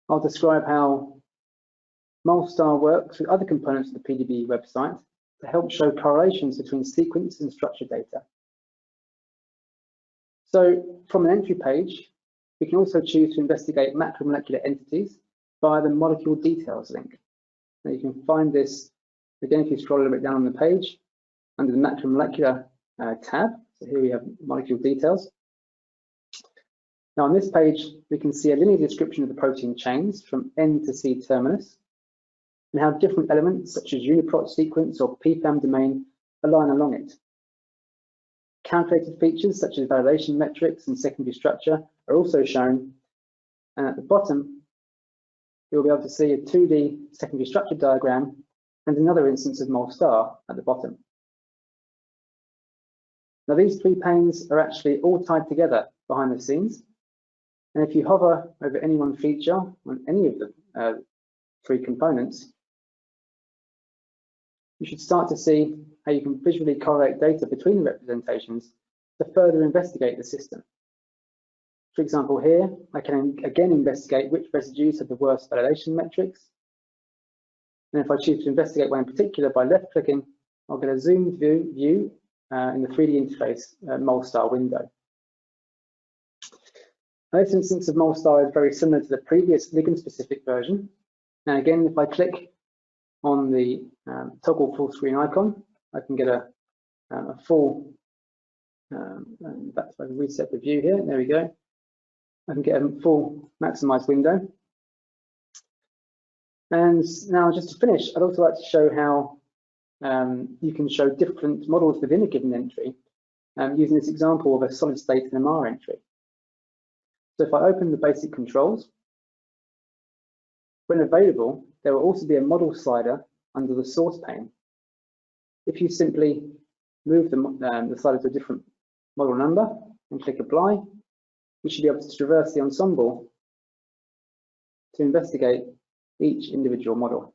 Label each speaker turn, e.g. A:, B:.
A: I'll describe how MolStar works with other components of the PDBe website to help show correlations between sequence and structured data. So from an entry page, we can also choose to investigate macromolecular entities via the molecule details link. Now you can find this, again, if you scroll a little bit down on the page, under the macromolecular tab. So here we have molecule details. Now on this page, we can see a linear description of the protein chains from N to C terminus, and how different elements such as uniprot sequence or PFAM domain align along it. Calculated features such as validation metrics and secondary structure are also shown, and at the bottom you'll be able to see a 2D secondary structure diagram and another instance of MolStar at the bottom. Now these three panes are actually all tied together behind the scenes, and if you hover over any one feature on any of the three components, you should start to see how you can visually correlate data between the representations to further investigate the system. For example, here, I can again investigate which residues have the worst validation metrics. And if I choose to investigate one in particular by left-clicking, I'll get a zoomed view in the 3D interface MolStar window. Now, this instance of MolStar is very similar to the previous ligand-specific version. Now, again, if I click on the toggle full screen icon, I can get a full, that's if I reset the view here, there we go. I can get a full maximized window. And now just to finish, I'd also like to show how you can show different models within a given entry using this example of a solid state NMR entry. So if I open the basic controls, when available, there will also be a model slider under the source pane. If you simply move the slider to a different model number and click apply, you should be able to traverse the ensemble to investigate each individual model.